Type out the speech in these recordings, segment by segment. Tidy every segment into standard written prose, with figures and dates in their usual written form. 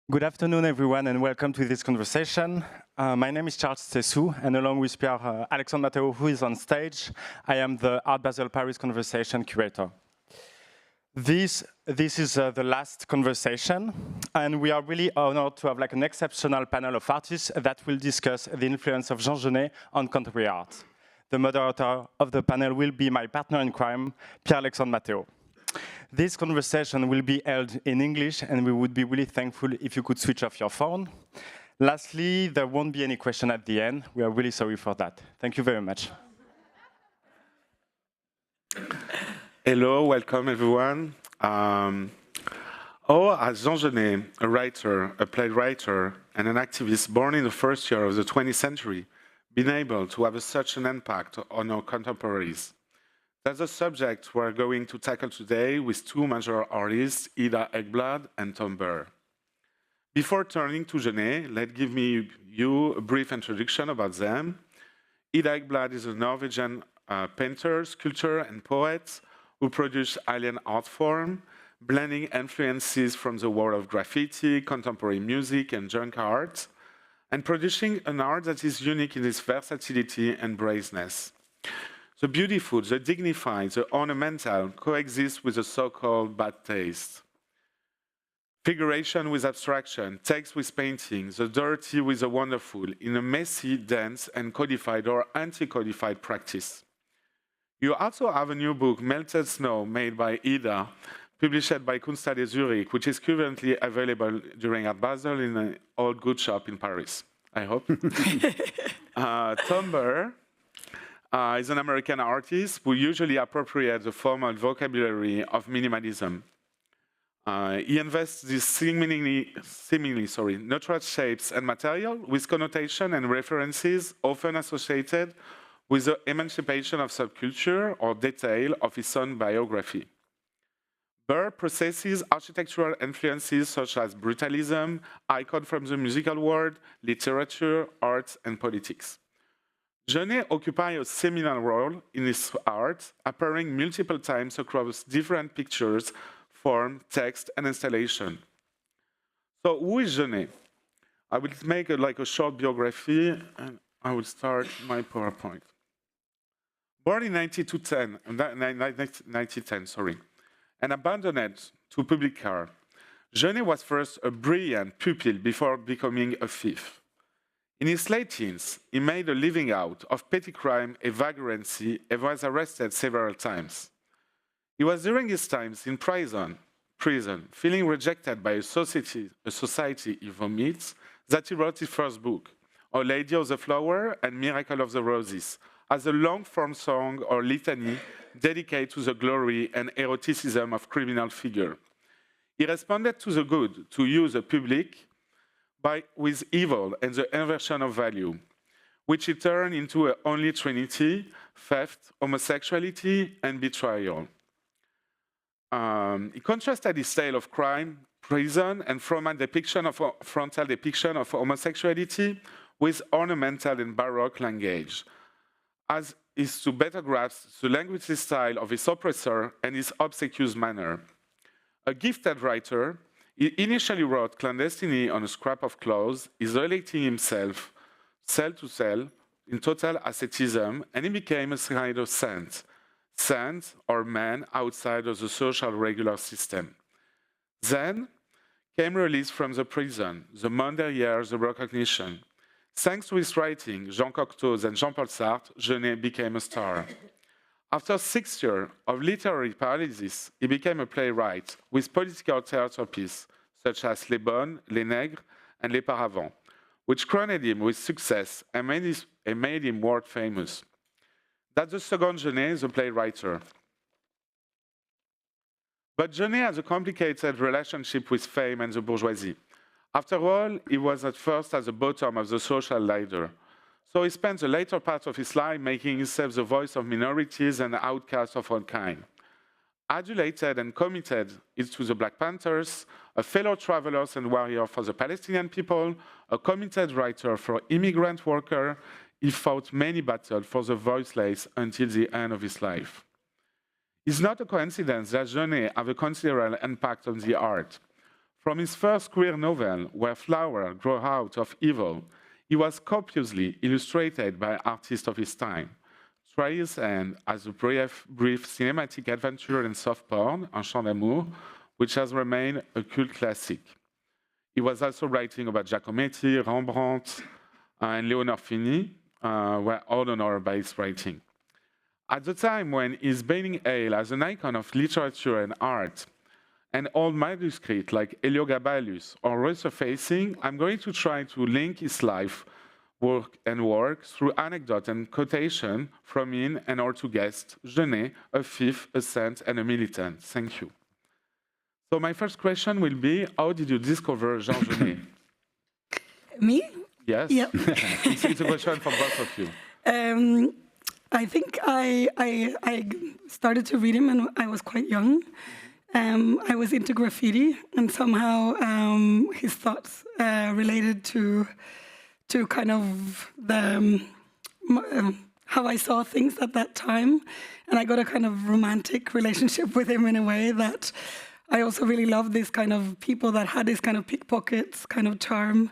Good afternoon, everyone, and welcome to this conversation. My name is Charles Tessou, and along with Pierre-Alexandre Mateos, who is on stage, I am the Art Basel Paris Conversation Curator. This is the last conversation, and we are really honored to have an exceptional panel of artists that will discuss the influence of Jean Genet on contemporary art. The moderator of the panel will be my partner in crime, Pierre-Alexandre Mateos. This conversation will be held in English, and we would be really thankful if you could switch off your phone. Lastly, there won't be any question at the end. We are really sorry for that. Thank you very much. Hello, welcome everyone. As Jean Genet, a writer, a playwright, and an activist born in the first year of the 20th century, been able to have such an impact on our contemporaries? That's the subject we're going to tackle today with two major artists, Ekblad and Burr. Before turning to Genet, give you a brief introduction about them. Ekblad is a Norwegian painter, sculptor, and poet who produced alien art form, blending influences from the world of graffiti, contemporary music, and junk art, and producing an art that is unique in its versatility and brazeness. The beautiful, the dignified, the ornamental coexist with the so-called bad taste. Figuration with abstraction, text with painting, the dirty with the wonderful, in a messy, dense, and codified or anti-codified practice. You also have a new book, Melted Snow, made by Ida, published by Kunsthalle Zurich, which is currently available during Art Basel in an old good shop in Paris, I hope. Burr is an American artist who usually appropriates the formal vocabulary of minimalism. He invests these seemingly neutral shapes and material with connotation and references often associated with the emancipation of subculture or detail of his own biography. Burr possesses architectural influences such as brutalism, icons from the musical world, literature, arts, and politics. Genet occupies a seminal role in his art, appearing multiple times across different pictures, form, text, and installation. So who is Genet? I will make a short biography, and I will start my PowerPoint. Born in 1910, and abandoned to public care, Genet was first a brilliant pupil before becoming a thief. In his late teens, he made a living out of petty crime and vagrancy and was arrested several times. It was during his times in prison, feeling rejected by a society he vomits, that he wrote his first book, Our Lady of the Flower and Miracle of the Roses, as a long-form song or litany dedicated to the glory and eroticism of criminal figure. He responded to the good, to use the public, with evil and the inversion of value, which he turned into an only trinity, theft, homosexuality, and betrayal. He contrasted his tale of crime, prison, and frontal depiction of homosexuality with ornamental and baroque language, as is to better grasp the linguistic style of his oppressor and his obsequious manner. A gifted writer, he initially wrote clandestinely on a scrap of cloth, isolating himself cell to cell in total asceticism, and he became a kind of saint or man outside of the social regular system. Then came release from the prison, the Monday years of recognition. Thanks to his writing, Jean Cocteau's and Jean-Paul Sartre, Genet became a star. After 6 years of literary paralysis, he became a playwright with political theatre pieces such as Les Bonnes, Les Nègres, and Les Paravents, which crowned him with success and made him world famous. That's the second Genet, the playwright. But Genet has a complicated relationship with fame and the bourgeoisie. After all, he was at first at the bottom of the social ladder. So he spent the later part of his life making himself the voice of minorities and outcasts of all kind. Adulated and committed to the Black Panthers, a fellow traveler and warrior for the Palestinian people, a committed writer for immigrant workers, he fought many battles for the voiceless until the end of his life. It's not a coincidence that Genet have a considerable impact on the art. From his first queer novel, Where Flowers Grow Out of Evil, he was copiously illustrated by artists of his time. Try His Hand as a brief cinematic adventure in soft porn, Un Chant d'Amour, which has remained a cult classic. He was also writing about Giacometti, Rembrandt, and Léonard Fini, were all honored by his writing. At the time when he's being hailed as an icon of literature and art, and old manuscripts like Heliogabalus or resurfacing, I'm going to try to link his life, work through anecdote and quotation from him and our two guests, Genet, a thief, a saint, and a militant. Thank you. So my first question will be, how did you discover Jean Genet? Me? Yes. Yep. It's a question for both of you. I think I started to read him when I was quite young. I was into graffiti, and somehow his thoughts related to kind of the how I saw things at that time, and I got a kind of romantic relationship with him in a way that I also really loved this kind of people that had this kind of pickpockets kind of charm,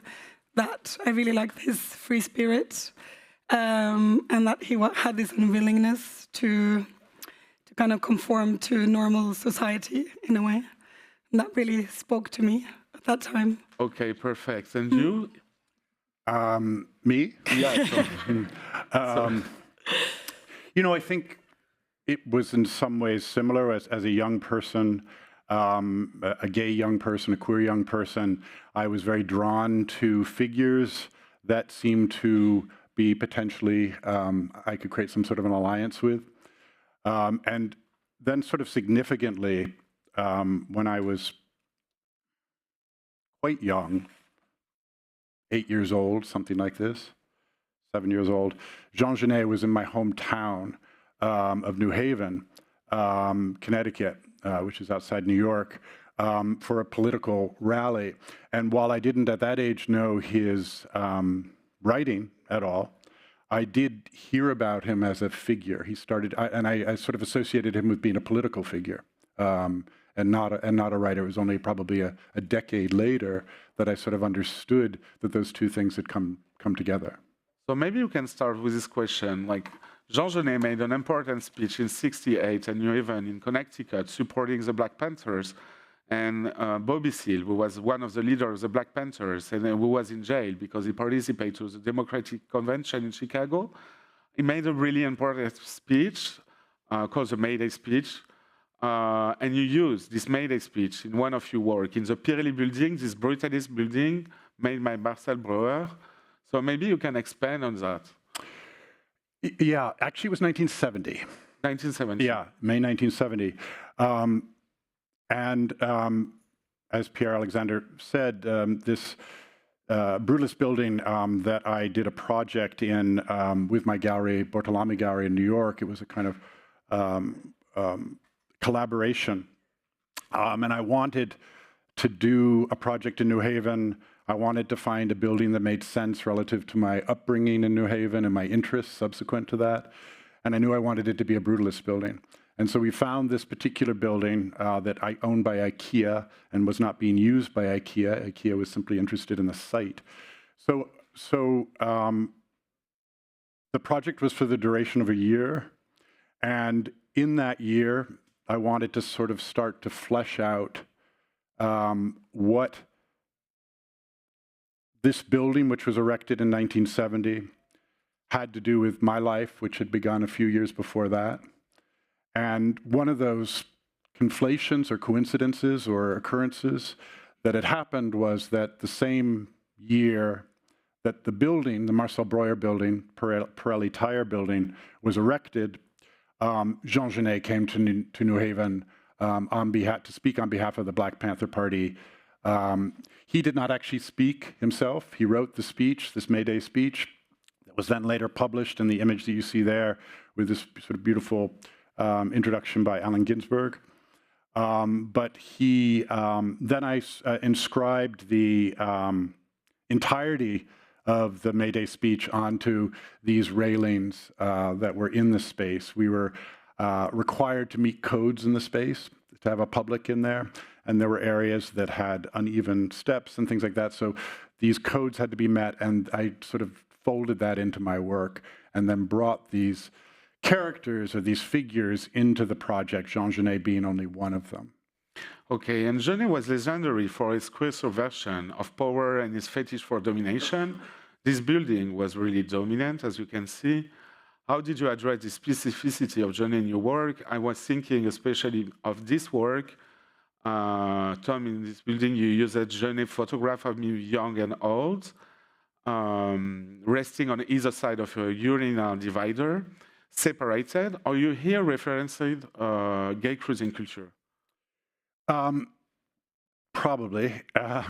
that I really liked his free spirit, and that he had this unwillingness to kind of conform to normal society in a way. And that really spoke to me at that time. Okay, perfect. And you? Me? Yeah. You know, I think it was in some ways similar as a young person, a gay young person, a queer young person. I was very drawn to figures that seemed to be potentially, I could create some sort of an alliance with. And then sort of significantly, when I was quite young, 8 years old, something like this, 7 years old, Jean Genet was in my hometown of New Haven, Connecticut, which is outside New York, for a political rally. And while I didn't at that age know his writing at all, I did hear about him as a figure. He started, and I sort of associated him with being a political figure, and not a writer. It was only probably a decade later that I sort of understood that those two things had come together. So maybe you can start with this question. Like, Jean Genet made an important speech in '68 in New Haven in Connecticut, supporting the Black Panthers. And Bobby Seale, who was one of the leaders of the Black Panthers and who was in jail because he participated to the Democratic Convention in Chicago, he made a really important speech called the May Day speech. And you used this May Day speech in one of your work, in the Pirelli building, this brutalist building made by Marcel Burr. So maybe you can expand on that. Yeah, actually it was 1970. 1970. Yeah, May 1970. And as Pierre-Alexandre said, this brutalist building that I did a project in with my gallery, Bortolami Gallery in New York, it was a kind of collaboration. And I wanted to do a project in New Haven. I wanted to find a building that made sense relative to my upbringing in New Haven and my interests subsequent to that. And I knew I wanted it to be a brutalist building. And so we found this particular building that I owned by IKEA and was not being used by IKEA. IKEA was simply interested in the site. So the project was for the duration of a year. And in that year, I wanted to sort of start to flesh out what this building, which was erected in 1970, had to do with my life, which had begun a few years before that. And one of those conflations or coincidences or occurrences that had happened was that the same year that the building, the Marcel Breuer building, Pirelli tire building, was erected, Jean Genet came to New Haven to speak on behalf of the Black Panther Party. He did not actually speak himself. He wrote the speech, this May Day speech, that was then later published in the image that you see there with this sort of beautiful introduction by Allen Ginsberg. But he, then I inscribed the entirety of the May Day speech onto these railings that were in the space. We were required to meet codes in the space. to have a public in there, and there were areas that had uneven steps and things like that. So these codes had to be met, and I sort of folded that into my work and then brought these characters or these figures into the project, Jean Genet being only one of them. Okay, and Genet was legendary for his queer subversion of power and his fetish for domination. This building was really dominant, as you can see. How did you address the specificity of Genet in your work? I was thinking especially of this work. Tom, in this building, you use a Genet photograph of me young and old, resting on either side of a urinal divider, separated. Are you here referencing gay cruising culture? Probably. I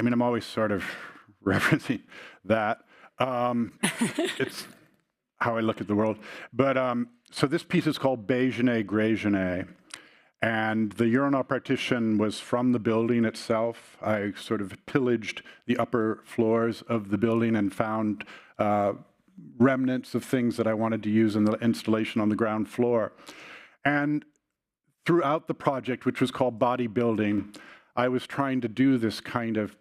mean, I'm always sort of referencing that. It's how I look at the world. But so this piece is called Beige Genet, Grey Genet. And the urinal partition was from the building itself. I sort of pillaged the upper floors of the building and found remnants of things that I wanted to use in the installation on the ground floor. And throughout the project, which was called Bodybuilding, I was trying to do this kind of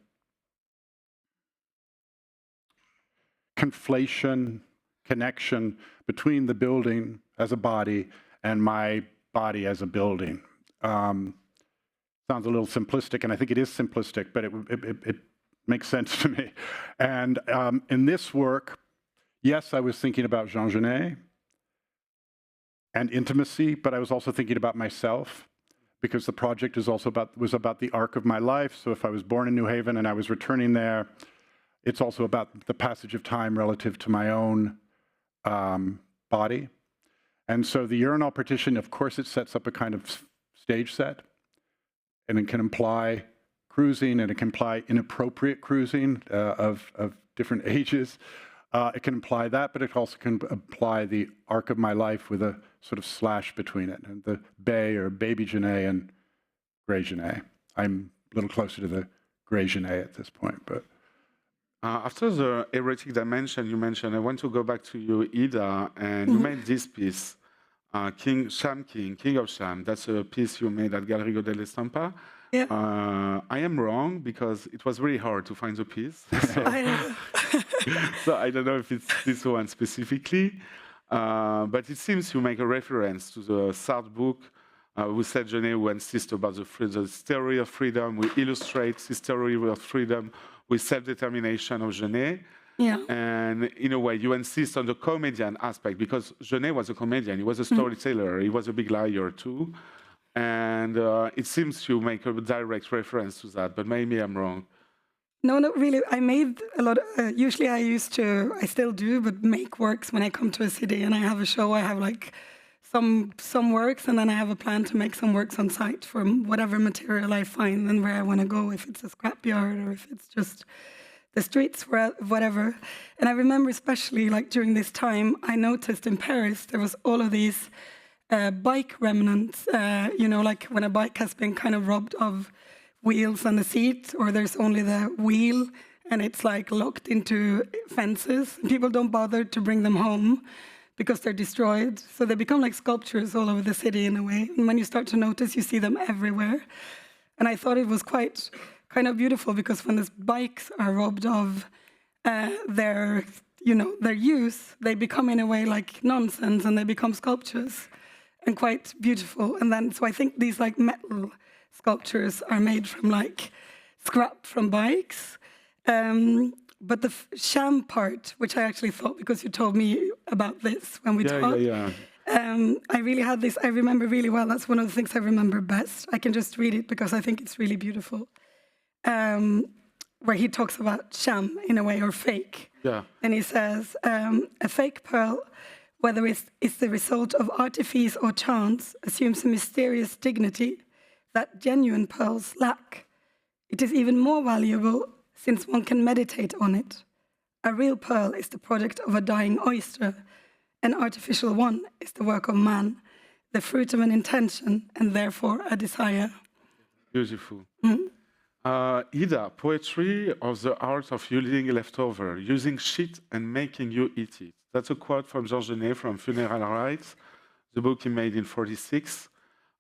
conflation, connection between the building as a body and my body as a building. Sounds a little simplistic, and I think it is simplistic, but it makes sense to me. And in this work, yes, I was thinking about Jean Genet and intimacy, but I was also thinking about myself, because the project is also was about the arc of my life. So if I was born in New Haven and I was returning there, it's also about the passage of time relative to my own body. And so the urinal partition, of course, it sets up a kind of stage set, and it can imply cruising, and it can imply inappropriate cruising of different ages. It can imply that, but it also can imply the arc of my life with a sort of slash between it, and the Bay or Baby Genet and Grey Genet. I'm a little closer to the Grey Genet at this point, but. After the erotic dimension you mentioned, I want to go back to you, Ida, and you made this piece, King of Sham. That's a piece you made at Gallery Godel Estampa. Yeah. I am wrong, because it was really hard to find the piece. So I know. so I don't know if it's this one specifically, but it seems you make a reference to the Sartre book, who said Genet, who insists about the theory of freedom, we illustrate this theory of freedom with self-determination of Genet. Yeah. And in a way, you insist on the comedian aspect, because Genet was a comedian, he was a storyteller, he was a big liar too. And it seems you make a direct reference to that, but maybe I'm wrong. No, not really. I made a lot. Usually I still do, but make works when I come to a city and I have a show. I have like some works, and then I have a plan to make some works on site from whatever material I find and where I want to go, if it's a scrapyard or if it's just the streets, whatever. And I remember especially like during this time, I noticed in Paris, there was all of these bike remnants, like when a bike has been kind of robbed of wheels and the seat, or there's only the wheel and it's like locked into fences. People don't bother to bring them home because they're destroyed. So they become like sculptures all over the city in a way. And when you start to notice, you see them everywhere. And I thought it was quite kind of beautiful, because when these bikes are robbed of their use, they become in a way like nonsense, and they become sculptures, and quite beautiful. And then, so I think these like metal sculptures are made from like scrap from bikes. But the sham part, which I actually thought, because you told me about this when we talked, I really had this, I remember really well. That's one of the things I remember best. I can just read it because I think it's really beautiful. Where he talks about sham in a way, or fake. Yeah. And he says, a fake pearl, whether it's the result of artifice or chance, assumes a mysterious dignity that genuine pearls lack. It is even more valuable since one can meditate on it. A real pearl is the product of a dying oyster. An artificial one is the work of man, the fruit of an intention, and therefore a desire. Beautiful. Mm-hmm. Ida, poetry of the art of yielding leftover, using shit and making you eat it. That's a quote from Jean Genet from Funeral Rites, the book he made in 1946.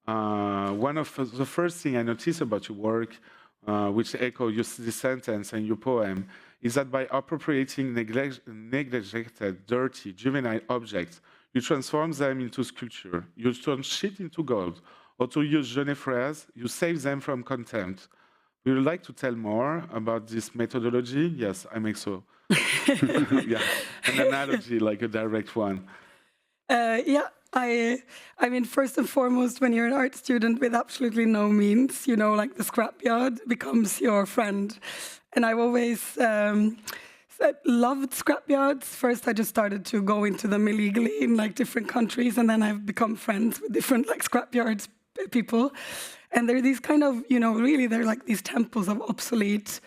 One of the first thing I noticed about your work, which echo this sentence in your poem, is that by appropriating neglected, dirty, juvenile objects, you transform them into sculpture. You turn shit into gold. Or to use Genet phrase, you save them from contempt. Would you like to tell more about this methodology? Yes, I make so. Yeah, an analogy, like a direct one. Yeah, I mean, first and foremost, when you're an art student with absolutely no means, you know, like the scrapyard becomes your friend. And I've always loved scrapyards. First, I just started to go into them illegally in like different countries, and then I've become friends with different like scrapyards people. And they're these kind of, you know, really they're like these temples of obsolete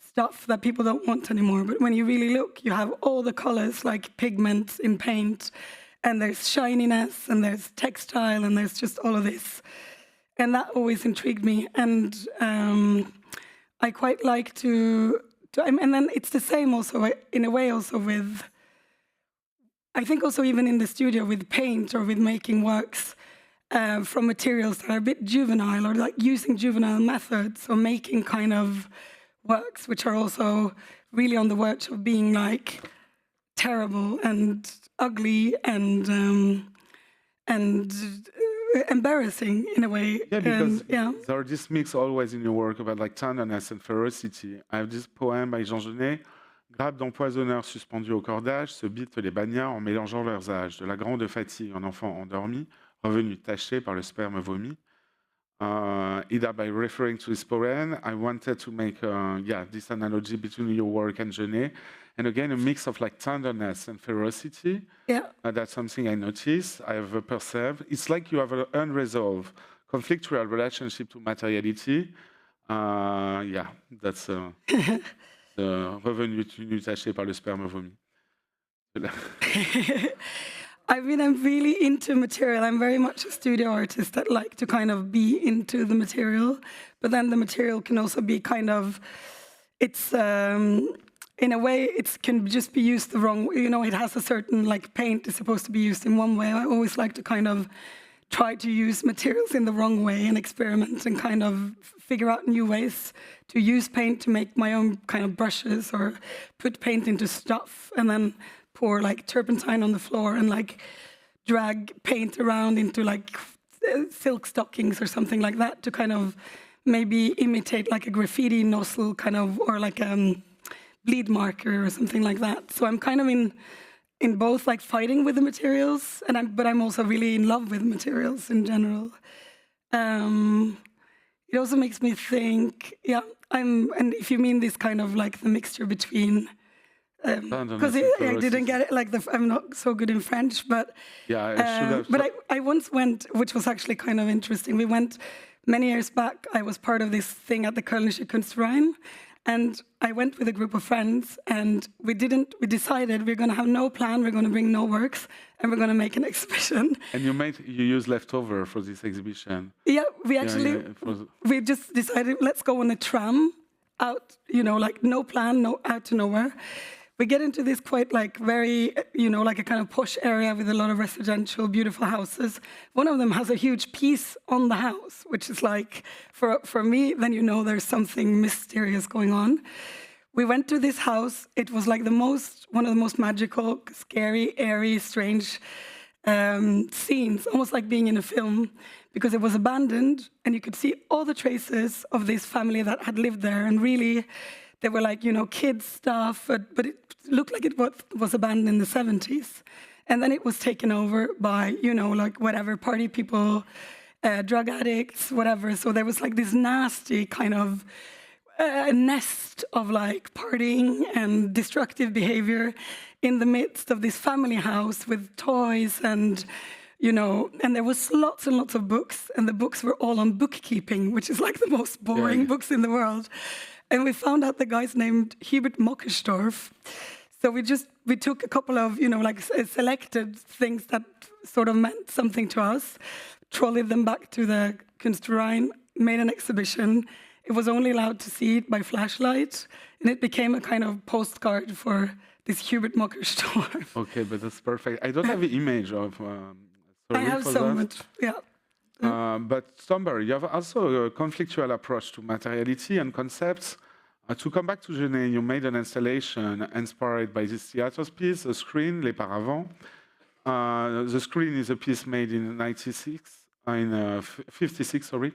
stuff that people don't want anymore. But when you really look, you have all the colors, like pigments in paint, and there's shininess, and there's textile, and there's just all of this. And that always intrigued me. And I quite like to and then it's the same also, in a way, also with, I think also even in the studio with paint or with making works from materials that are a bit juvenile, or like using juvenile methods, or making kind of works which are also really on the verge of being like terrible and ugly and embarrassing in a way. Yeah, because yeah. there are this mix always in your work about like tenderness and ferocity. I have this poem by Jean Genet. Grappes d'empoisonneurs suspendus au cordage se bitent les bagnards en mélangeant leurs âges. De la grande fatigue en enfant endormi, revenu taché par le sperme vomi. Either by referring to his poem, I wanted to make this analogy between your work and Genet. And again, a mix of like tenderness and ferocity. Yeah. That's something I noticed, I have perceived. It's like you have an unresolved conflictual relationship to materiality. That's the revenu taché par le sperme vomi. I mean, I'm really into material. I'm very much a studio artist that like to kind of be into the material, but then the material can also be kind of, it's, in a way, it can just be used the wrong way. You know, it has a certain, like, paint is supposed to be used in one way. I always like to kind of try to use materials in the wrong way and experiment and kind of figure out new ways to use paint to make my own kind of brushes, or put paint into stuff and then pour like turpentine on the floor and like drag paint around into like silk stockings or something like that to kind of maybe imitate like a graffiti nozzle kind of, or like a bleed marker or something like that. So I'm kind of in both like fighting with the materials, but I'm also really in love with materials in general. It also makes me think, and if you mean this kind of like the mixture between, because I didn't get it, like I'm not so good in French, but yeah, I should have. But I once went, which was actually kind of interesting. We went many years back. I was part of this thing at the Kölnische Kunstverein, and I went with a group of friends, and we decided we're going to have no plan, we're going to bring no works, and we're going to make an exhibition. And you used leftover for this exhibition. Yeah, we actually, we just decided, let's go on a tram out, you know, like no plan, out to nowhere. We get into this quite like very, you know, like a kind of posh area with a lot of residential, beautiful houses. One of them has a huge piece on the house, which is like, for me, then you know there's something mysterious going on. We went to this house. It was like one of the most magical, scary, airy, strange scenes, almost like being in a film, because it was abandoned and you could see all the traces of this family that had lived there. And really, they were like, you know, kids stuff, but it looked like it was abandoned in the 70s. And then it was taken over by, you know, like whatever, party people, drug addicts, whatever. So there was like this nasty kind of nest of like partying and destructive behavior in the midst of this family house with toys and, you know, and there was lots and lots of books, and the books were all on bookkeeping, which is like the most boring books in the world. And we found out the guy's named Hubert Mockersdorf. So we took a couple of, you know, like selected things that sort of meant something to us, trolleyed them back to the Kunstverein, made an exhibition. It was only allowed to see it by flashlight, and it became a kind of postcard for this Hubert Mockersdorf. Okay, but that's perfect. I don't have an image of... I have so much, yeah. But Sternberg, you have also a conflictual approach to materiality and concepts. To come back to Genet, you made an installation inspired by this theater's piece, The Screen, Les Paravents. The Screen is a piece made in 56, sorry,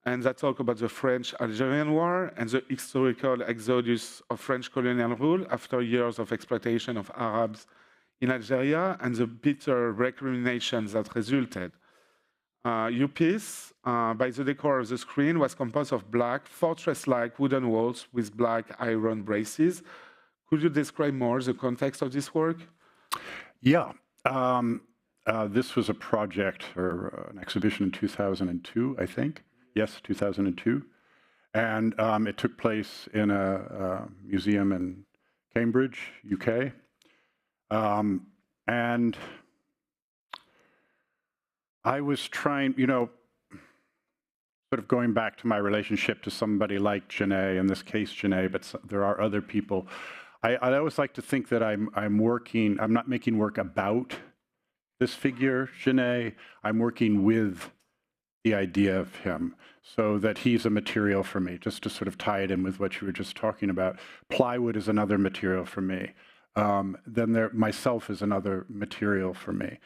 and that talk about the French-Algerian War and the historical exodus of French colonial rule after years of exploitation of Arabs in Algeria and the bitter recriminations that resulted. Your piece, by the decor of the screen, was composed of black, fortress-like wooden walls with black iron braces. Could you describe more the context of this work? Yeah. This was a project or an exhibition in 2002, I think. Yes, 2002. And it took place in a museum in Cambridge, UK. And I was trying, sort of going back to my relationship to somebody like Genet, in this case Genet, but there are other people. I always like to think that I'm not making work about this figure, Genet. I'm working with the idea of him, so that he's a material for me, just to sort of tie it in with what you were just talking about. Plywood is another material for me. Then myself is another material for me.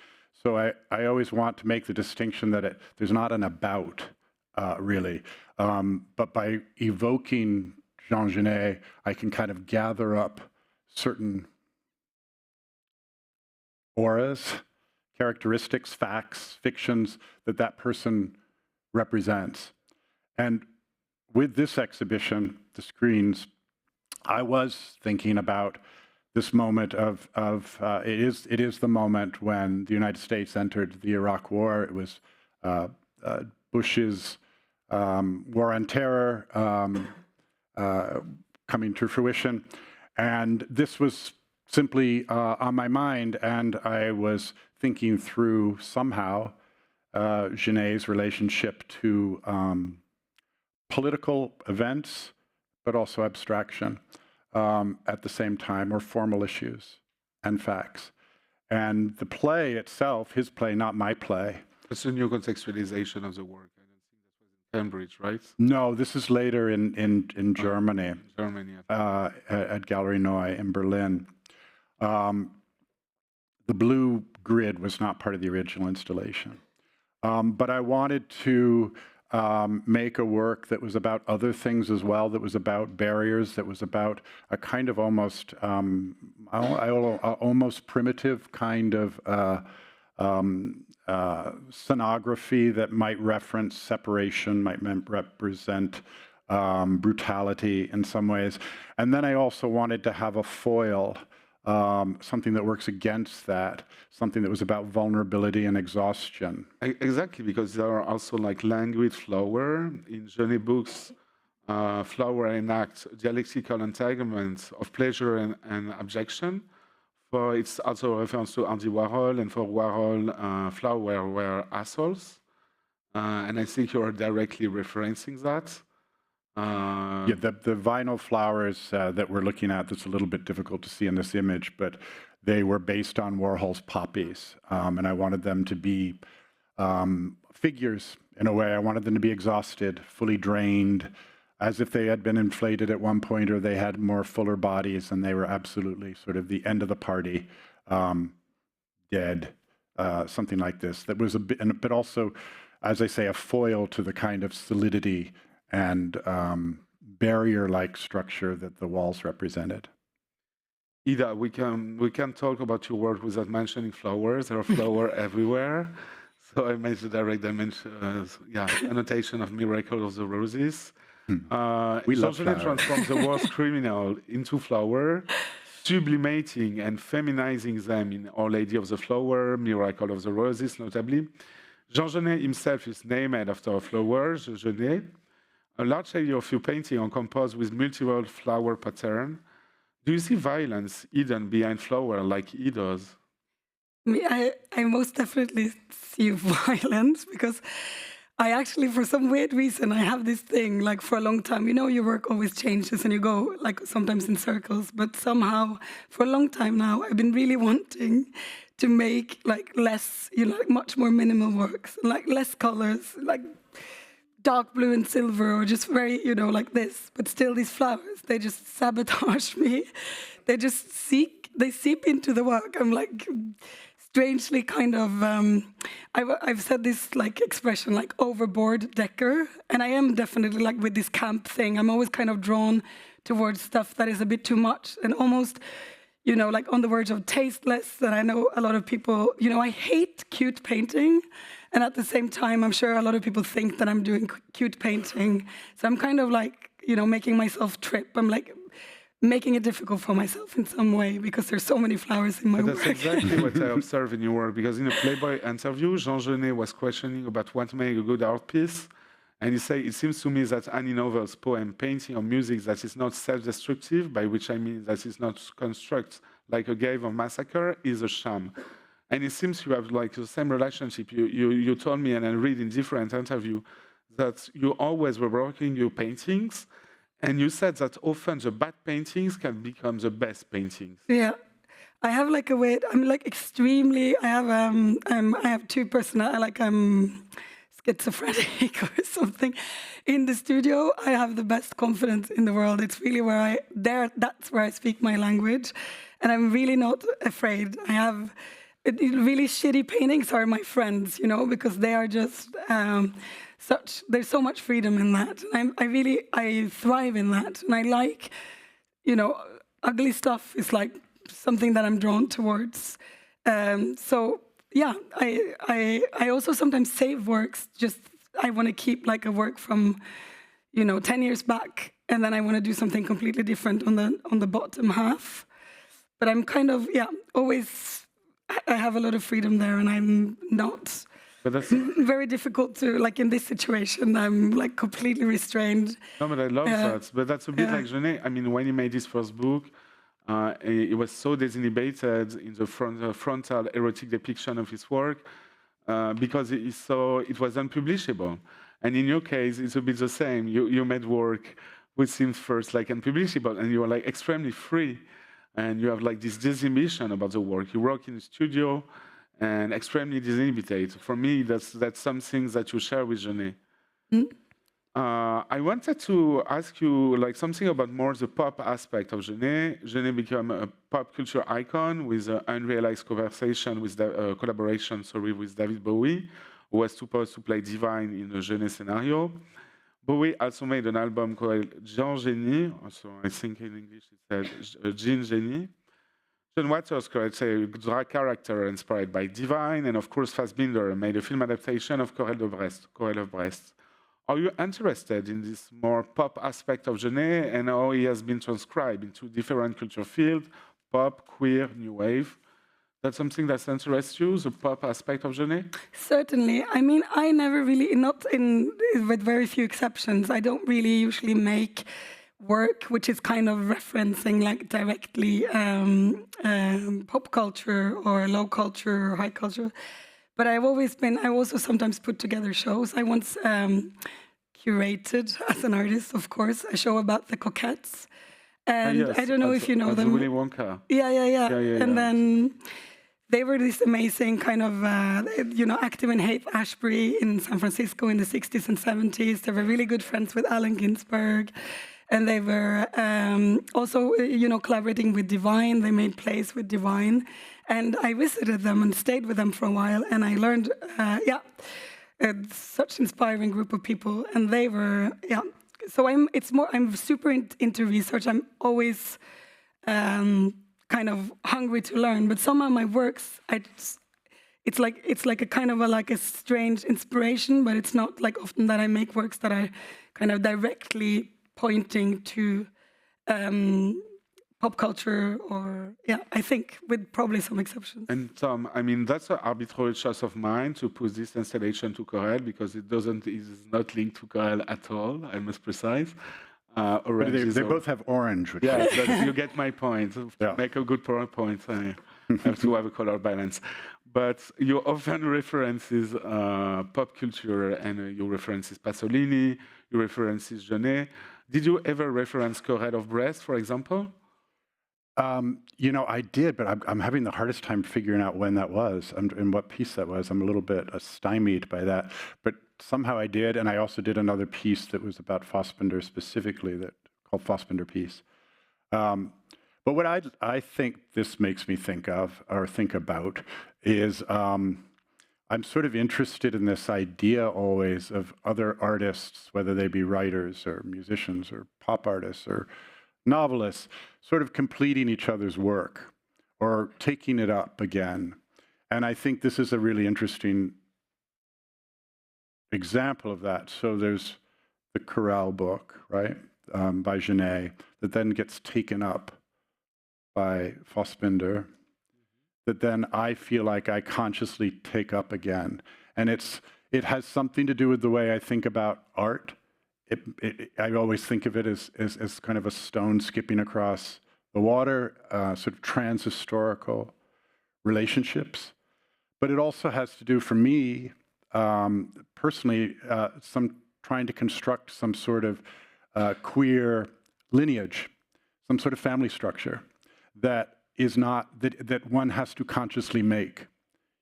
So I always want to make the distinction that there's not an about, really. But by evoking Jean Genet, I can kind of gather up certain auras, characteristics, facts, fictions that person represents. And with this exhibition, the screens, I was thinking about this moment of it is the moment when the United States entered the Iraq War. It was Bush's war on terror coming to fruition. And this was simply on my mind, and I was thinking through somehow Genet's relationship to political events, but also abstraction at the same time, or formal issues and facts. And the play itself, his play, not my play. It's a new contextualization of the work. I don't think that was in Cambridge, right? No, this is later in Germany. Germany, at Galerie Neu in Berlin. The blue grid was not part of the original installation. But I wanted to make a work that was about other things as well, that was about barriers, that was about a kind of almost primitive kind of scenography that might reference separation, might represent brutality in some ways. And then I also wanted to have a foil, something that works against that, something that was about vulnerability and exhaustion. Exactly, because there are also like languid flower in Genet books. Flower enacts dialectical entanglement of pleasure and abjection. For it's also a reference to Andy Warhol, and for Warhol, flower were assholes. And I think you are directly referencing that. Yeah, the vinyl flowers that we're looking at, that's a little bit difficult to see in this image, but they were based on Warhol's poppies. And I wanted them to be figures in a way. I wanted them to be exhausted, fully drained, as if they had been inflated at one point, or they had more fuller bodies, and they were absolutely sort of the end of the party, dead, something like this. That was a bit, but also, as I say, a foil to the kind of solidity and barrier-like structure that the walls represented. Ida, we can talk about your work without mentioning flowers. There are flowers everywhere. So I made the direct dimension, annotation of Miracle of the Roses. We love Genet transforms the worst criminal into flower, sublimating and feminizing them in Our Lady of the Flower, Miracle of the Roses, notably. Jean Genet himself is named after a flower, Genet. A large area of your painting are composed with multiple flower pattern. Do you see violence hidden behind flower like he does? I most definitely see violence, because I actually, for some weird reason, I have this thing, like for a long time, you know, your work always changes and you go like sometimes in circles, but somehow for a long time now, I've been really wanting to make like less, you know, like much more minimal works, like less colors, like dark blue and silver, or just very, you know, like this, but still these flowers, they just sabotage me. They just seep into the work. I'm like, strangely kind of, I've said this like expression, like overboard decor, and I am definitely like with this camp thing, I'm always kind of drawn towards stuff that is a bit too much and almost, you know, like on the verge of tasteless. And I know a lot of people, you know, I hate cute painting, and at the same time, I'm sure a lot of people think that I'm doing cute painting. So I'm kind of like, you know, making myself trip. I'm like, making it difficult for myself in some way because there's so many flowers in my work. That's exactly what I observe in your work, because in a Playboy interview, Jean Genet was questioning about what makes a good art piece, and he said, it seems to me that any novels, poem, painting, or music that is not self-destructive, by which I mean that is not construct like a game of massacre, is a sham. And it seems you have like the same relationship. You told me, and I read in different interviews, that you always were working your paintings. And you said that often the bad paintings can become the best paintings. Yeah, I have like a way. I'm like extremely. I have two personalities. Like I'm schizophrenic or something. In the studio, I have the best confidence in the world. It's really where that's where I speak my language, and I'm really not afraid. I have really shitty paintings are my friends, you know, because they are just. There's so much freedom in that. And I thrive in that. And I like, you know, ugly stuff is like something that I'm drawn towards. So yeah, I also sometimes save works. Just I want to keep like a work from, you know, 10 years back, and then I want to do something completely different on the bottom half. But I'm kind of always. I have a lot of freedom there, and I'm not. But that's very difficult to, like in this situation, I'm like completely restrained. No, but I love that. But that's a bit like Genet. I mean, when he made his first book, he was so disinhibited in the frontal erotic depiction of his work because it was unpublishable. And in your case, it's a bit the same. You made work which seemed first like unpublishable, and you were like extremely free. And you have like this disinhibition about the work. You work in the studio, and extremely disinhibited. For me, that's something that you share with Genet. I wanted to ask you like something about more the pop aspect of Genet. Genet became a pop culture icon with an unrealized collaboration with David Bowie, who was supposed to play Divine in the Genet scenario. Bowie also made an album called Jean Génie, also I think in English it said Jean Génie. John Waters created a drag character inspired by Divine, and of course Fassbinder made a film adaptation of Querelle of Brest. Are you interested in this more pop aspect of Genet and how he has been transcribed into different culture fields, pop, queer, new wave? That's something that interests you, the pop aspect of Genet? Certainly. I mean, I never really, with very few exceptions, I don't really usually make work which is kind of referencing like directly pop culture or low culture or high culture. But I also sometimes put together shows. I once curated, as an artist, of course, a show about the Coquettes. And yes, I don't know if you know them. Willy Wonka. Yeah. And then they were this amazing kind of, active in Haight-Ashbury in San Francisco in the 60s and 70s. They were really good friends with Allen Ginsberg. And they were also, collaborating with Divine. They made plays with Divine. And I visited them and stayed with them for a while. And I learned, such inspiring group of people. And they were, So I'm super into research. I'm always kind of hungry to learn. But somehow my works, it's like a kind of a strange inspiration. But it's not like often that I make works that are kind of directly pointing to pop culture, or I think with probably some exceptions. And Tom, I mean that's an arbitrary choice of mine to put this installation to Querelle because it is not linked to Querelle at all. I must precise. They both have orange. Yeah, you get my point. To make a good point, I have to have a color balance. but you often references pop culture, and you references Pasolini, you references Genet. Did you ever reference Corel of Brest, for example? You know, I did, but I'm having the hardest time figuring out when that was and what piece that was. I'm a little bit stymied by that, but somehow I did, and I also did another piece that was about Fassbinder specifically, that called Fassbinder Piece. But what I think this makes me think of, or think about, is I'm sort of interested in this idea always of other artists, whether they be writers or musicians or pop artists or novelists, sort of completing each other's work or taking it up again. And I think this is a really interesting example of that. So there's the Corel book, right, by Genet, that then gets taken up by Fassbinder, that then I feel like I consciously take up again. And it has something to do with the way I think about art. I always think of it as kind of a stone skipping across the water, sort of trans-historical relationships. But it also has to do, for me, personally, trying to construct some sort of queer lineage, some sort of family structure that is not, that one has to consciously make.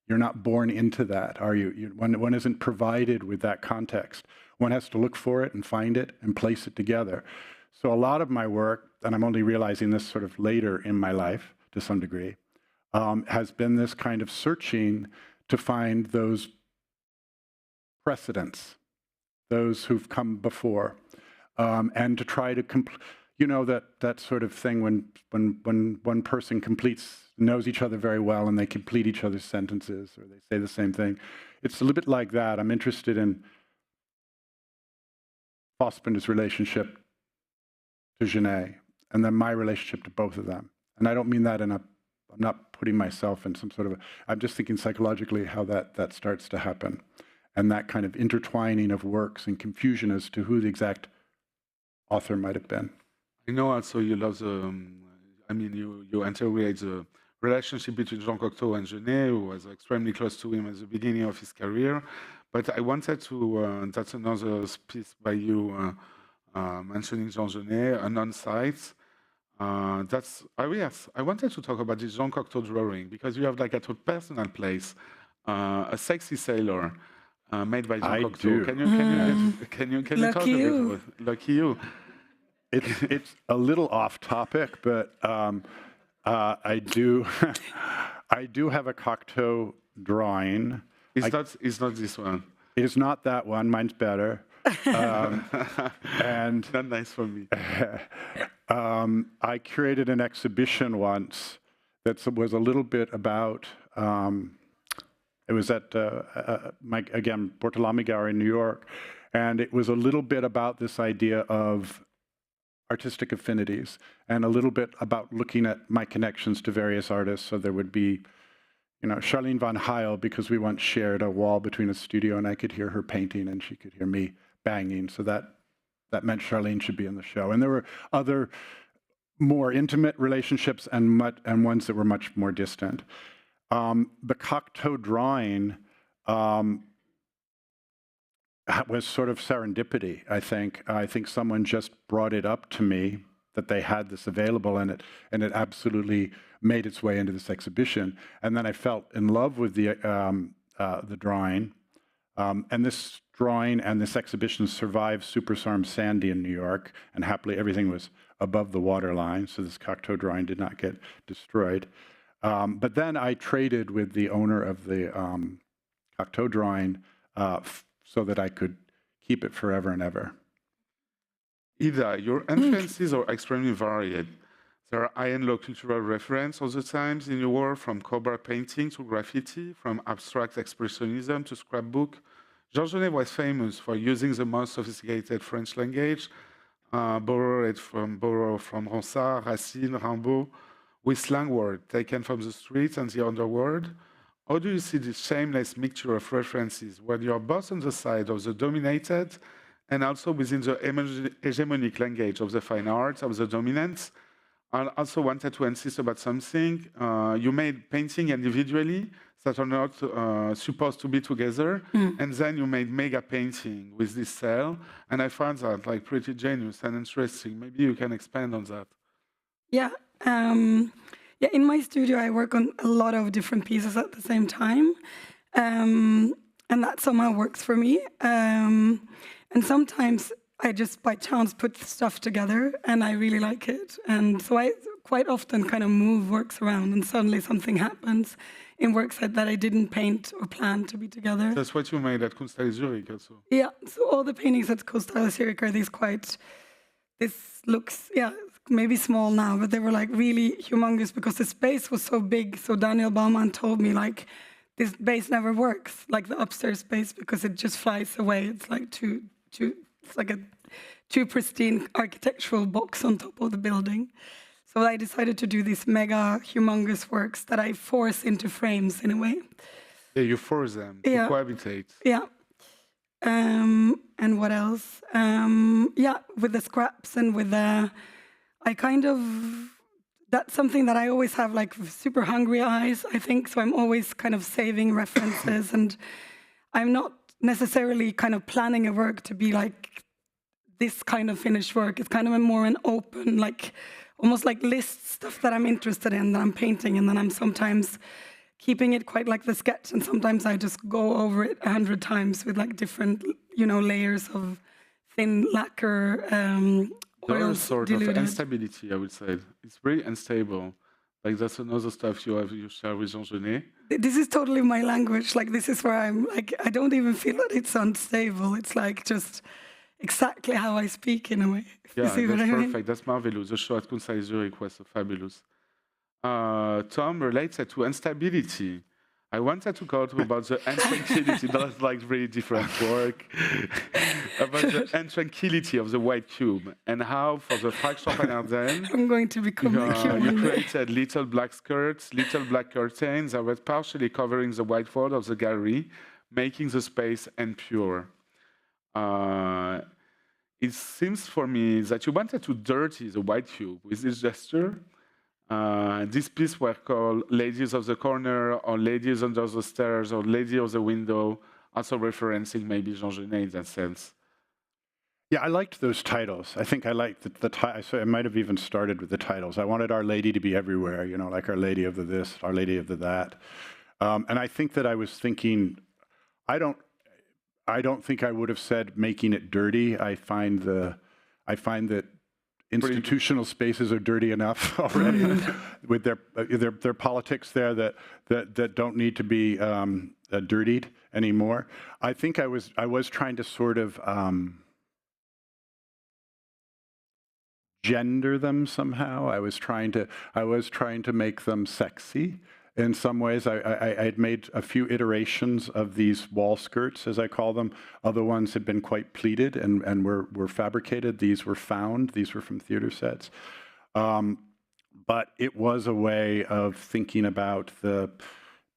You're not born into that, are you? One isn't provided with that context. One has to look for it and find it and place it together. So a lot of my work, and I'm only realizing this sort of later in my life to some degree, has been this kind of searching to find those precedents, those who've come before, and to try to you know, that sort of thing when one person knows each other very well and they complete each other's sentences or they say the same thing. It's a little bit like that. I'm interested in Fassbinder's relationship to Genet and then my relationship to both of them. And I don't mean that I'm not putting myself in some sort of I'm just thinking psychologically how that starts to happen. And that kind of intertwining of works and confusion as to who the exact author might have been. I know also you love you integrate the relationship between Jean Cocteau and Genet, who was extremely close to him at the beginning of his career. But I wanted to, that's another piece by you mentioning Jean Genet, an on-site. Yes, I wanted to talk about this Jean Cocteau drawing, because you have like at a personal place, a sexy sailor made by Jean Cocteau. Do. Can you talk a bit? Lucky you. It's a little off topic, but I do I do have a Cocteau drawing. It's not this one. It is not that one. Mine's better. And not nice for me. I curated an exhibition once that was a little bit about. It was at Bortolami Gallery in New York, and it was a little bit about this idea of artistic affinities, and a little bit about looking at my connections to various artists. So there would be, you know, Charlene von Heil, because we once shared a wall between a studio, and I could hear her painting, and she could hear me banging. So that meant Charlene should be in the show. And there were other more intimate relationships and ones that were much more distant. The Cocteau drawing was sort of serendipity, I think. I think someone just brought it up to me that they had this available, and it absolutely made its way into this exhibition. And then I fell in love with the drawing. And this drawing and this exhibition survived Superstorm Sandy in New York, and happily everything was above the waterline, so this Cocteau drawing did not get destroyed. But then I traded with the owner of the Cocteau drawing so that I could keep it forever and ever. Ida, your influences are extremely varied. There are high and low cultural references all the times in your work, from cobra painting to graffiti, from abstract expressionism to scrapbook. Jean Genet was famous for using the most sophisticated French language, borrowed from Ronsard, Racine, Rimbaud, with slang words taken from the streets and the underworld. How do you see this shameless mixture of references when you are both on the side of the dominated and also within the hegemonic language of the fine arts, of the dominant? I also wanted to insist about something. You made painting individually that are not supposed to be together, and then you made mega painting with this cell, and I found that like pretty genius and interesting. Maybe you can expand on that. Yeah. Yeah, in my studio, I work on a lot of different pieces at the same time, and that somehow works for me. And sometimes I just by chance put stuff together and I really like it. And so I quite often kind of move works around and suddenly something happens in works that I didn't paint or plan to be together. That's what you made at Kunsthalle Zurich also. Yeah, so all the paintings at Kunsthalle Zurich are these this looks, yeah, maybe small now, but they were like really humongous because the space was so big. So Daniel Baumann told me like, this base never works, like the upstairs space, because it just flies away. It's like it's like a too pristine architectural box on top of the building. So I decided to do these mega humongous works that I force into frames in a way. Yeah, you force them to cohabitate. Yeah. And what else? Yeah, with the scraps and with the, that's something that I always have like super hungry eyes, I think. So I'm always kind of saving references and I'm not necessarily kind of planning a work to be like this kind of finished work. It's kind of more an open, like almost like list stuff that I'm interested in, that I'm painting. And then I'm sometimes keeping it quite like the sketch. And sometimes I just go over it 100 times with like different, layers of thin lacquer, There is sort diluted. of instability, I would say. It's very unstable. Like that's another stuff you share with Jean Genet. This is totally my language. Like this is where I'm like, I don't even feel that it's unstable. It's like just exactly how I speak in a way. Yeah, you see that's what I perfect. mean? That's marvelous. The show at Kunsthalle Zurich was so fabulous. Tom relates it to instability. I wanted to talk about the untranquility. That's like really different work. About the untranquility of the white cube and how, for the FRAC Champagne-Ardenne, I'm going to become like you human. created little black skirts, little black curtains that were partially covering the white wall of the gallery, making the space impure. It seems for me that you wanted to dirty the white cube with this gesture. This piece were called Ladies of the Corner, or Ladies Under the Stairs, or Lady of the Window, also referencing maybe Jean Genet in that sense. Yeah, I liked those titles. I think I liked the title. So I might have even started with the titles. I wanted Our Lady to be everywhere, like Our Lady of the this, Our Lady of the that. And I think that I was thinking, I don't think I would have said making it dirty. I find that institutional spaces are dirty enough already with their politics there that don't need to be dirtied anymore. I think I was trying to sort of gender them somehow. I was trying to make them sexy. In some ways, I had made a few iterations of these wall skirts, as I call them. Other ones had been quite pleated and were fabricated. These were found. These were from theater sets. But it was a way of thinking about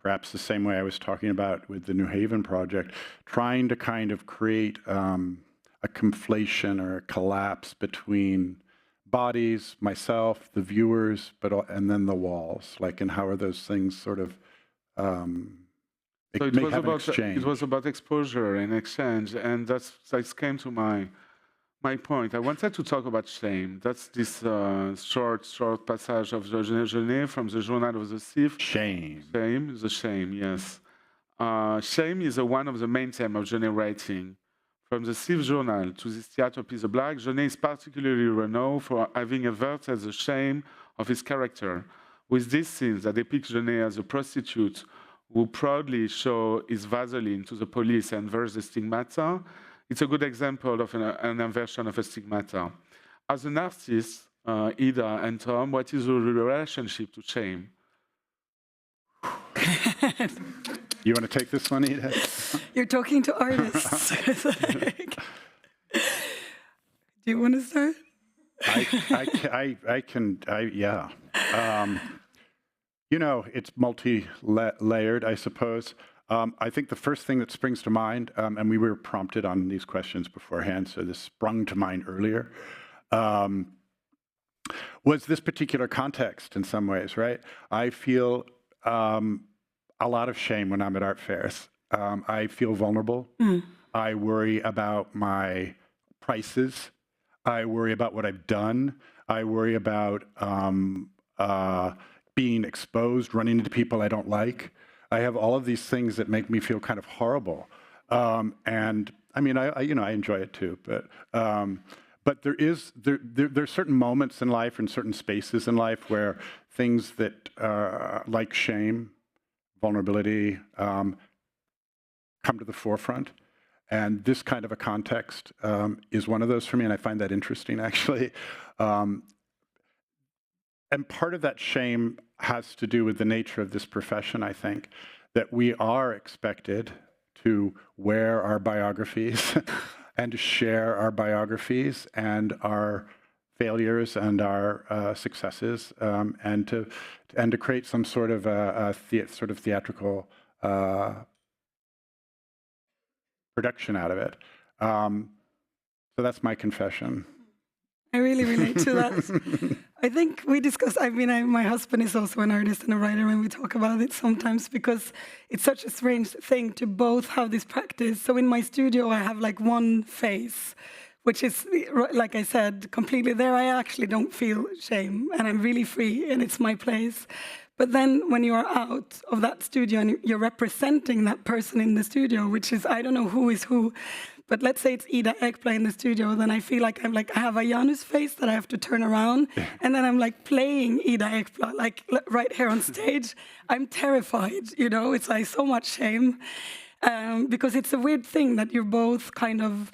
perhaps the same way I was talking about with the New Haven project, trying to kind of create a conflation or a collapse between bodies, myself, the viewers, and then the walls. Like, and how are those things sort of so it was about exposure and exchange, and that came to my point. I wanted to talk about shame. That's this short passage of Genet from the Journal of the Thief. Shame, yes. Shame is one of the main themes of Genet writing. From the Thief Journal to this theatre piece of black, Genet is particularly renowned for having averted the shame of his character. With these scenes that depict Genet as a prostitute who proudly show his Vaseline to the police and verse the stigmata, it's a good example of an inversion of a stigmata. As an artist, Ida and Tom, what is your relationship to shame? You want to take this one, Ida? You're talking to artists. Do you want to start? I can, yeah. It's multi-layered, I suppose. I think the first thing that springs to mind, and we were prompted on these questions beforehand, so this sprung to mind earlier. was this particular context in some ways, right? I feel a lot of shame when I'm at art fairs. I feel vulnerable. I worry about my prices. I worry about what I've done. I worry about being exposed, running into people I don't like. I have all of these things that make me feel kind of horrible. And I mean, I enjoy it too, but there's certain moments in life and certain spaces in life where things that like shame, vulnerability, come to the forefront. And this kind of a context is one of those for me, and I find that interesting, actually. And part of that shame has to do with the nature of this profession, I think, that we are expected to wear our biographies and to share our biographies and our failures and our successes, and to create some sort of sort of theatrical production out of it. So that's my confession. I really relate to that. I think we discussed, I mean, my husband is also an artist and a writer, and we talk about it sometimes because it's such a strange thing to both have this practice. So in my studio, I have like one face, which is, like I said, completely there. I actually don't feel shame, and I'm really free, and it's my place. But then when you are out of that studio and you're representing that person in the studio, which is, I don't know who is who, but let's say it's Ida Ekblad in the studio, then I feel like I have a Janus face that I have to turn around, and then I'm like playing Ida Ekblad, like right here on stage. I'm terrified, you know, it's like so much shame, because it's a weird thing that you're both kind of,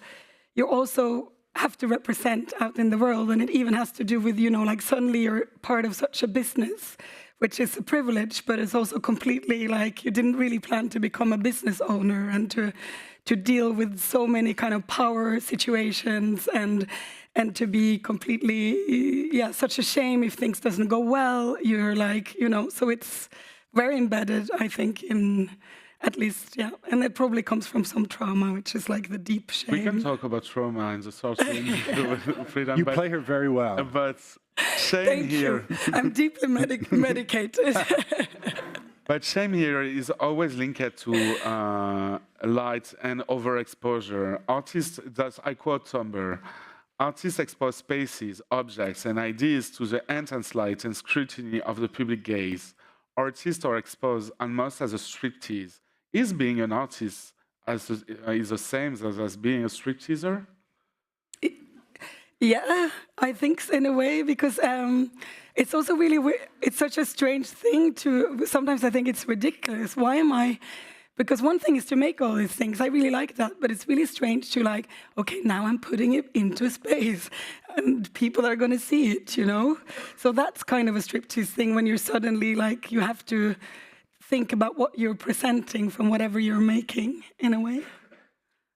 you also have to represent out in the world, and it even has to do with, you know, like suddenly you're part of such a business, which is a privilege, but it's also completely like you didn't really plan to become a business owner and to deal with so many kind of power situations and to be completely, yeah, such a shame if things doesn't go well. You're like, you know, so it's very embedded, I think, in at least, yeah. And it probably comes from some trauma, which is like the deep shame. We can talk about trauma in the short freedom. You play her very well. But shame Thank here. you. I'm deeply medicated. But shame here is always linked to light and overexposure. Artists, I quote Tom Burr, artists expose spaces, objects, and ideas to the intense light and scrutiny of the public gaze. Artists are exposed almost as a striptease. Is being an artist is the same as being a stripteaser? Yeah, I think so in a way, because it's also really weird. It's such a strange thing to, sometimes I think it's ridiculous. Why am I, because one thing is to make all these things, I really like that, but it's really strange to like, okay, now I'm putting it into space and people are going to see it, you know? So that's kind of a striptease thing when you're suddenly like, you have to think about what you're presenting from whatever you're making in a way.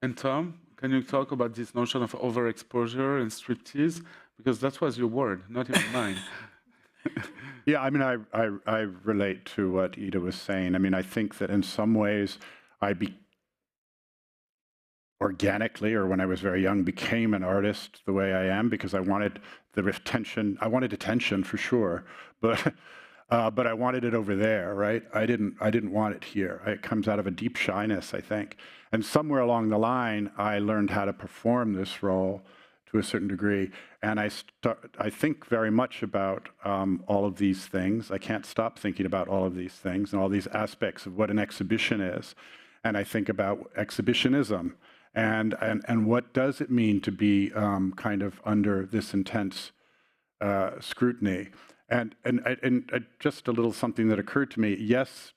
And Tom? Can you talk about this notion of overexposure and striptease? Because that was your word, not even mine. Yeah, I mean, I relate to what Ida was saying. I mean, I think that in some ways I organically, or when I was very young, became an artist the way I am because I wanted the attention. I wanted attention for sure, but I wanted it over there, right? I didn't want it here. It comes out of a deep shyness, I think. And somewhere along the line, I learned how to perform this role to a certain degree. And I think very much about all of these things. I can't stop thinking about all of these things and all these aspects of what an exhibition is. And I think about exhibitionism and what does it mean to be kind of under this intense scrutiny. And just a little something that occurred to me, yes,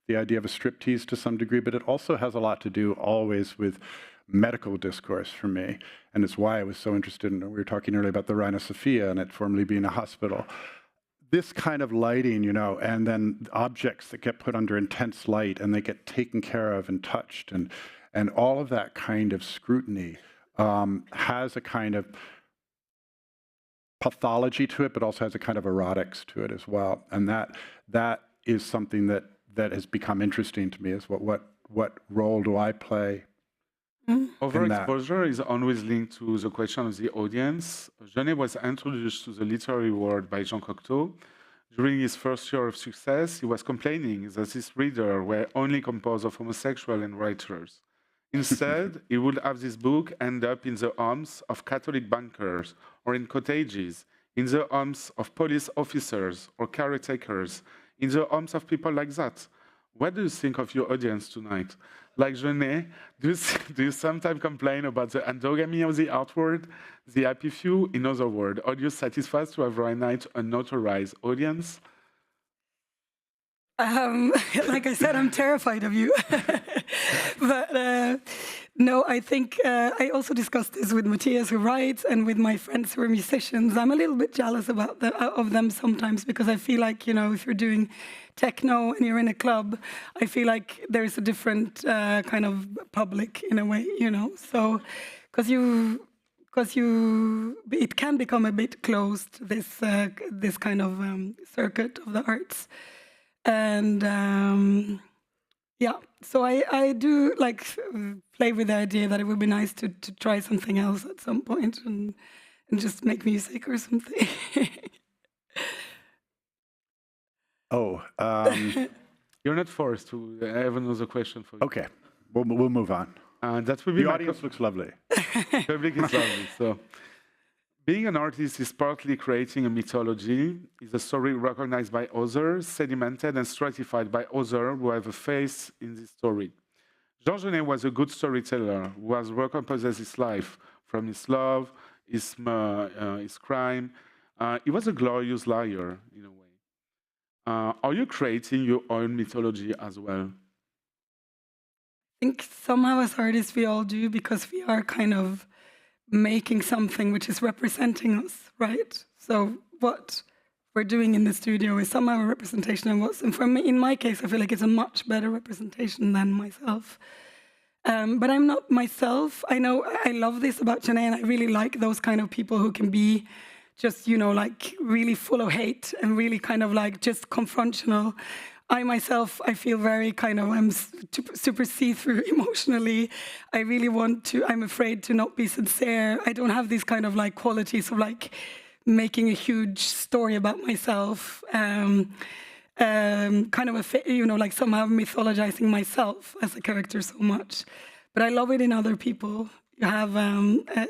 the idea of a striptease to some degree, but it also has a lot to do always with medical discourse for me. And it's why I was so interested in, we were talking earlier about the Reina Sofia and it formerly being a hospital. This kind of lighting, you know, and then objects that get put under intense light and they get taken care of and touched and all of that kind of scrutiny has a kind of pathology to it, but also has a kind of erotics to it as well. And that is something that has become interesting to me, is what role do I play Overexposure is always linked to the question of the audience. Genet was introduced to the literary world by Jean Cocteau. During his first year of success, he was complaining that his readers were only composed of homosexuals and writers. Instead, he would have this book end up in the homes of Catholic bankers or in cottages, in the homes of police officers or caretakers, in the homes of people like that. What do you think of your audience tonight? Like Genet, do you sometimes complain about the endogamy of the art world, the happy few? In other words, are you satisfied to have right now an authorized audience? Like I said, I'm terrified of you. But no, I think I also discussed this with Mateos, who writes, and with my friends who are musicians. I'm a little bit jealous of them sometimes, because I feel like, you know, if you're doing techno and you're in a club, I feel like there's a different kind of public in a way, you know. So, because it can become a bit closed, this kind of circuit of the arts. And yeah, so I do like play with the idea that it would be nice to try something else at some point and just make music or something. You're not forced to. I have another question for you. Okay, we'll move on. That will be the audience looks lovely. Public is lovely. So, being an artist is partly creating a mythology, is a story recognized by others, sedimented and stratified by others who have a face in this story. Jean Genet was a good storyteller who has recomposed his life from his love, his crime. He was a glorious liar, in a way. Are you creating your own mythology as well? I think somehow as artists we all do, because we are kind of making something which is representing us, right? So what we're doing in the studio is somehow a representation of us. And for me, in my case, I feel like it's a much better representation than myself. But I'm not myself. I know I love this about Genet, and I really like those kind of people who can be just, you know, like really full of hate and really kind of like just confrontational. I myself, I feel very kind of, I'm super see-through emotionally. I really I'm afraid to not be sincere. I don't have these kind of like qualities of like making a huge story about myself. Kind of, you know, like somehow mythologizing myself as a character so much. But I love it in other people. You have,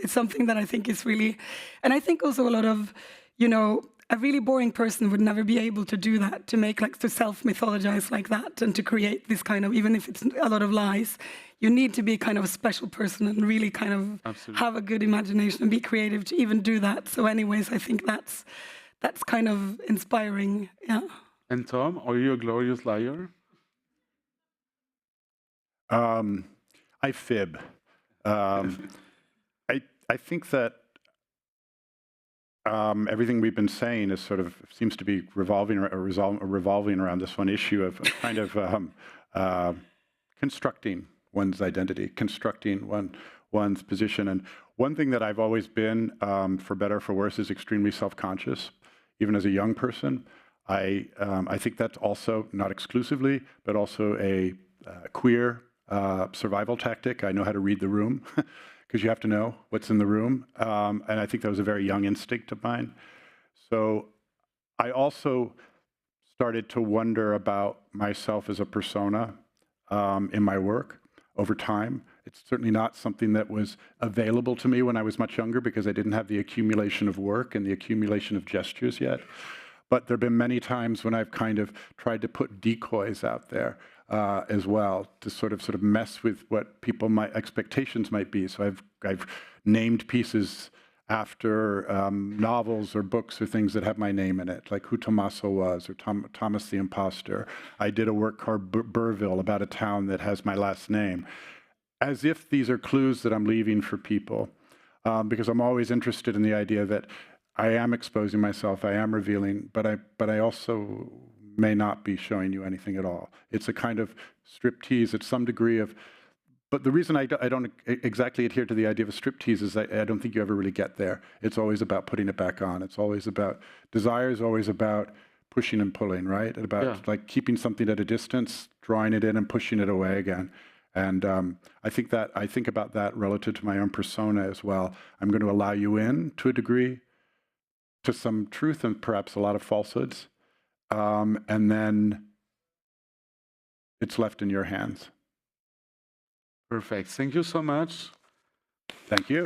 it's something that I think is really, and I think also a lot of, you know, a really boring person would never be able to do that, to make like, to self-mythologize like that and to create this kind of, even if it's a lot of lies, you need to be kind of a special person and really kind of have a good imagination and be creative to even do that. So anyways, I think that's kind of inspiring, yeah. And Tom, are you a glorious liar? I fib. I think that everything we've been saying is sort of seems to be revolving around this one issue of kind of constructing one's identity, constructing one's position. And one thing that I've always been, for better or for worse, is extremely self-conscious, even as a young person. I think that's also not exclusively, but also a queer survival tactic. I know how to read the room. Because you have to know what's in the room. And I think that was a very young instinct of mine. So I also started to wonder about myself as a persona in my work over time. It's certainly not something that was available to me when I was much younger, because I didn't have the accumulation of work and the accumulation of gestures yet. But there have been many times when I've kind of tried to put decoys out there as well, to sort of mess with what my expectations might be. So I've named pieces after novels or books or things that have my name in it, like Who Tommaso Was, or Thomas the Imposter. I did a work called Burville, about a town that has my last name, as if these are clues that I'm leaving for people, because I'm always interested in the idea that I am exposing myself, I am revealing, but I also may not be showing you anything at all. It's a kind of striptease at some degree of, but the reason I don't exactly adhere to the idea of a striptease is I don't think you ever really get there. It's always about putting it back on. It's always about, desire is always about pushing and pulling, right? About like keeping something at a distance, drawing it in and pushing it away again. And I think about that relative to my own persona as well. I'm going to allow you in to a degree, to some truth and perhaps a lot of falsehoods, and then it's left in your hands. Perfect. Thank you so much. Thank you.